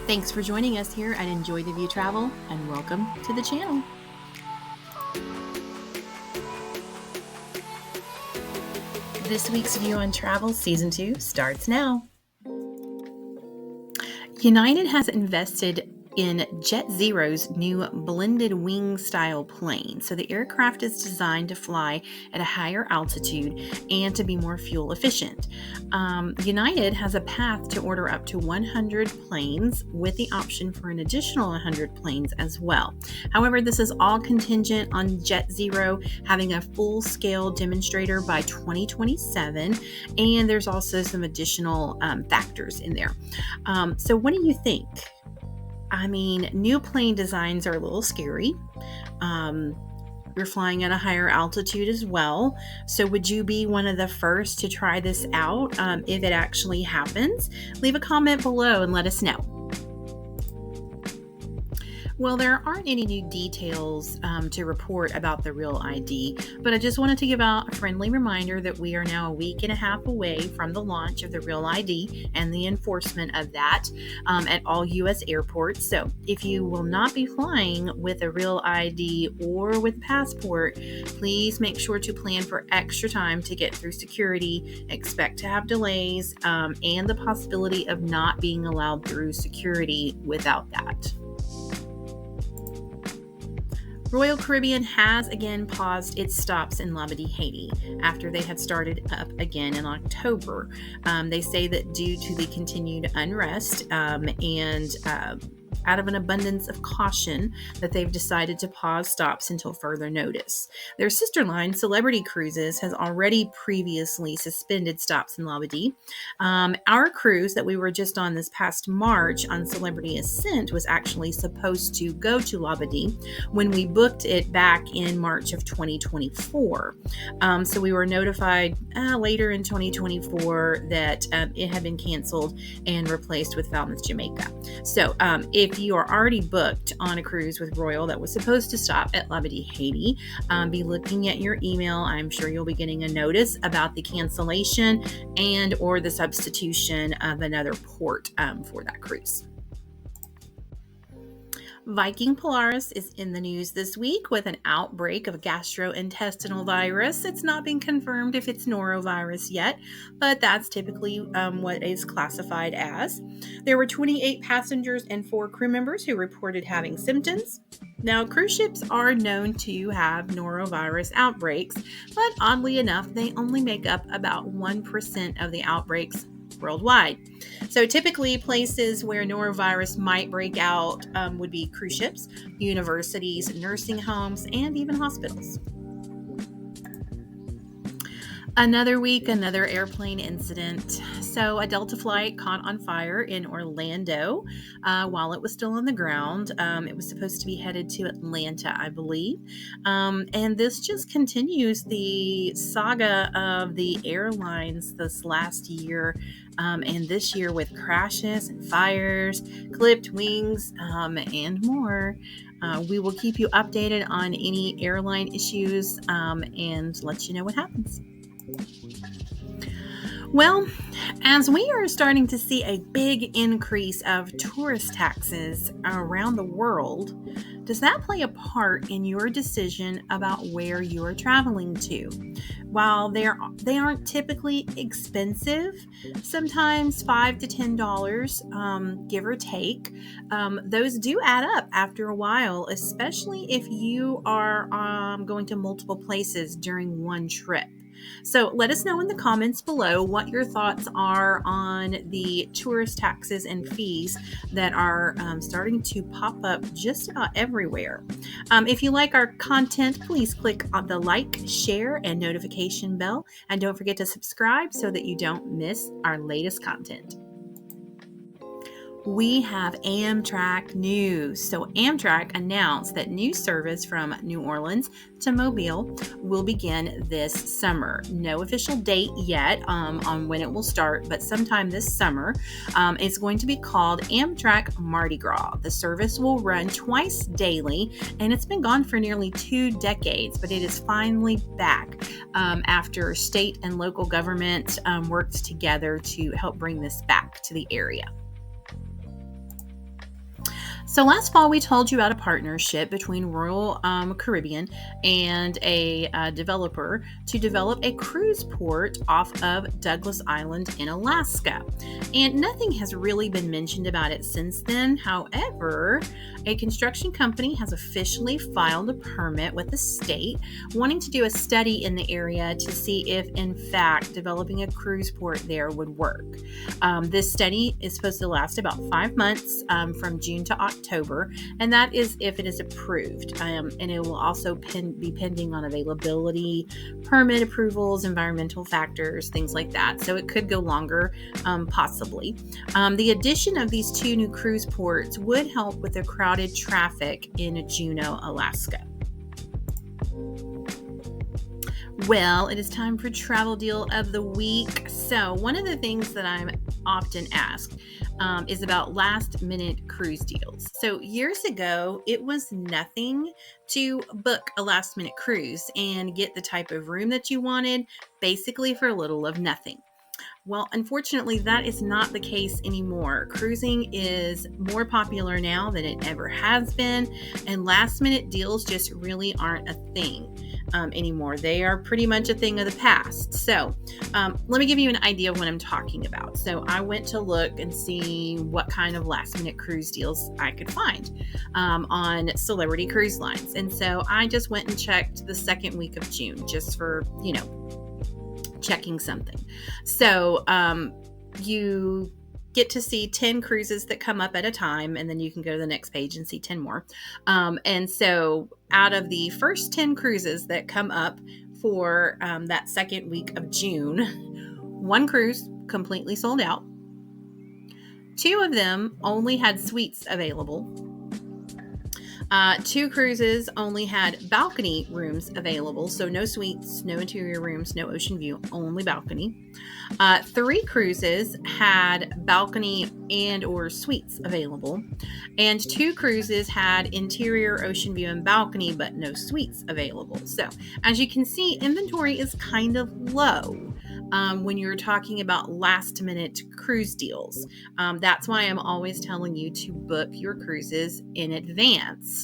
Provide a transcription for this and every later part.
Thanks for joining us here at Enjoy the View Travel, and welcome to the channel. This week's View on Travel Season 2 starts now. United has invested in Jet Zero's new blended wing style plane. So the aircraft is designed to fly at a higher altitude and to be more fuel efficient. United has a path to order up to 100 planes with the option for an additional 100 planes as well. However, this is all contingent on Jet Zero having a full-scale demonstrator by 2027, and there's also some additional factors in there. So what do you think? I mean, new plane designs are a little scary. You're flying at a higher altitude as well. So would you be one of the first to try this out if it actually happens? Leave a comment below and let us know. Well, there aren't any new details to report about the Real ID, but I just wanted to give out a friendly reminder that we are now a week and a half away from the launch of the Real ID and the enforcement of that at all U.S. airports. So if you will not be flying with a Real ID or with passport, please make sure to plan for extra time to get through security. Expect to have delays and the possibility of not being allowed through security without that. Royal Caribbean has again paused its stops in Labadee, Haiti, after they had started up again in October. They say that due to the continued unrest and out of an abundance of caution that they've decided to pause stops until further notice. Their sister line, Celebrity Cruises, has already previously suspended stops in Labadee. Our cruise that we were just on this past March on Celebrity Ascent was actually supposed to go to Labadee when we booked it back in March of 2024. So we were notified later in 2024 that it had been canceled and replaced with Falmouth, Jamaica. So if you are already booked on a cruise with Royal that was supposed to stop at Labadee, Haiti, be looking at your email. I'm sure you'll be getting a notice about the cancellation and or the substitution of another port for that cruise. Viking Polaris is in the news this week with an outbreak of gastrointestinal virus. It's not been confirmed if it's norovirus yet, but that's typically what is classified as. There were 28 passengers and 4 crew members who reported having symptoms. Now, cruise ships are known to have norovirus outbreaks, but oddly enough, they only make up about 1% of the outbreaks worldwide. So typically places where norovirus might break out would be cruise ships, universities, nursing homes, and even hospitals. Another week, another airplane incident. So a Delta flight caught on fire in Orlando while it was still on the ground. It was supposed to be headed to Atlanta, I believe. And this just continues the saga of the airlines this last year and this year with crashes and fires, clipped wings, and more. We will keep you updated on any airline issues and let you know what happens. Well, as we are starting to see a big increase of tourist taxes around the world, does that play a part in your decision about where you are traveling to? While they aren't typically expensive, sometimes $5 to $10, give or take, those do add up after a while, especially if you are going to multiple places during one trip. So let us know in the comments below what your thoughts are on the tourist taxes and fees that are starting to pop up just about everywhere. If you like our content, please click on the like, share, and notification bell. And don't forget to subscribe so that you don't miss our latest content. We have Amtrak news. So Amtrak announced that new service from New Orleans to Mobile will begin this summer. No official date yet on when it will start, but sometime this summer. It's going to be called Amtrak Mardi Gras. The service will run twice daily, and it's been gone for nearly 2 decades, but it is finally back after state and local government worked together to help bring this back to the area. So last fall, we told you about a partnership between Royal Caribbean and a developer to develop a cruise port off of Douglas Island in Alaska. And nothing has really been mentioned about it since then. However, a construction company has officially filed a permit with the state wanting to do a study in the area to see if, in fact, developing a cruise port there would work. This study is supposed to last about 5 months from June to October, and that is if it is approved. And it will also be pending on availability, permit approvals, environmental factors, things like that. So it could go longer, possibly. The addition of these 2 new cruise ports would help with the crowded traffic in Juneau, Alaska. Well, it is time for travel deal of the week. So one of the things that I'm often asked is about last minute cruise deals. So years ago, it was nothing to book a last minute cruise and get the type of room that you wanted, basically for little of nothing. Well, unfortunately, that is not the case anymore. Cruising is more popular now than it ever has been, and last minute deals just really aren't a thing anymore. They are pretty much a thing of the past. So let me give you an idea of what I'm talking about. So I went to look and see what kind of last minute cruise deals I could find on Celebrity Cruise Lines. And so I just went and checked the second week of June just for, checking something. So you get to see 10 cruises that come up at a time, and then you can go to the next page and see 10 more. And so out of the first 10 cruises that come up for that second week of June, 1 cruise completely sold out. 2 of them only had suites available. 2 cruises only had balcony rooms available, so no suites, no interior rooms, no ocean view, only balcony. 3 cruises had balcony and or suites available, and 2 cruises had interior, ocean view, and balcony, but no suites available. So as you can see, inventory is kind of low when you're talking about last minute cruise deals. That's why I'm always telling you to book your cruises in advance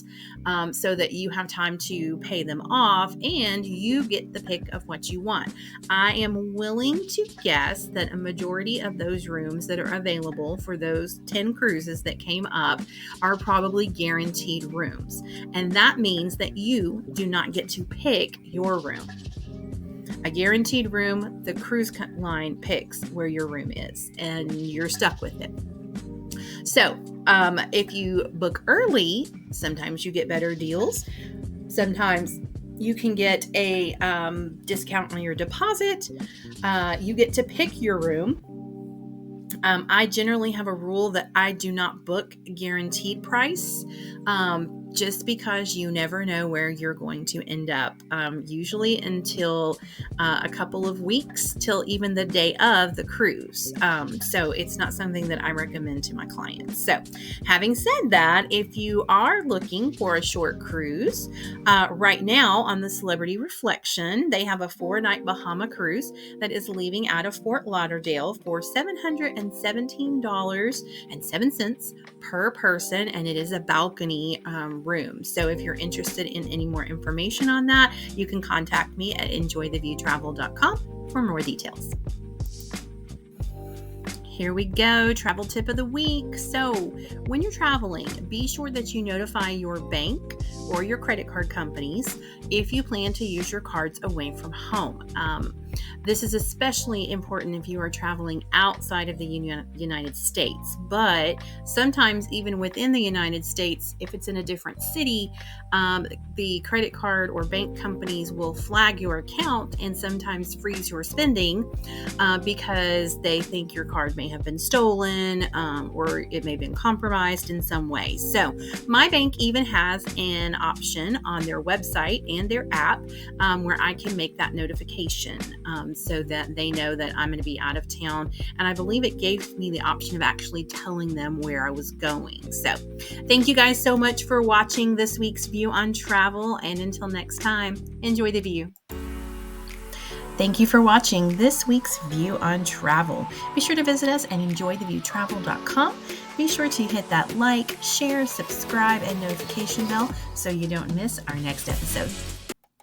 so that you have time to pay them off and you get the pick of what you want. I am willing to guess that a majority of those rooms that are available for those 10 cruises that came up are probably guaranteed rooms. And that means that you do not get to pick your room. A guaranteed room, the cruise line picks where your room is, and you're stuck with it. So, if you book early, sometimes you get better deals. Sometimes you can get a discount on your deposit. You get to pick your room. I generally have a rule that I do not book guaranteed price. Just because you never know where you're going to end up, usually until a couple of weeks till even the day of the cruise. So it's not something that I recommend to my clients. So having said that, if you are looking for a short cruise, right now on the Celebrity Reflection, they have a 4-night Bahama cruise that is leaving out of Fort Lauderdale for $717.07 per person, and it is a balcony room. So if you're interested in any more information on that, you can contact me at enjoytheviewtravel.com for more details. Here we go, travel tip of the week. So when you're traveling, be sure that you notify your bank or your credit card companies if you plan to use your cards away from home. This is especially important if you are traveling outside of the United States, but sometimes even within the United States, if it's in a different city, the credit card or bank companies will flag your account and sometimes freeze your spending because they think your card may have been stolen or it may have been compromised in some way. So my bank even has an option on their website and their app where I can make that notification so that they know that I'm going to be out of town. And I believe it gave me the option of actually telling them where I was going. So thank you guys so much for watching this week's View on Travel. And until next time, enjoy the view. Thank you for watching this week's View on Travel. Be sure to visit us at enjoytheviewtravel.com Be sure to hit that like, share, subscribe, and notification bell so you don't miss our next episode.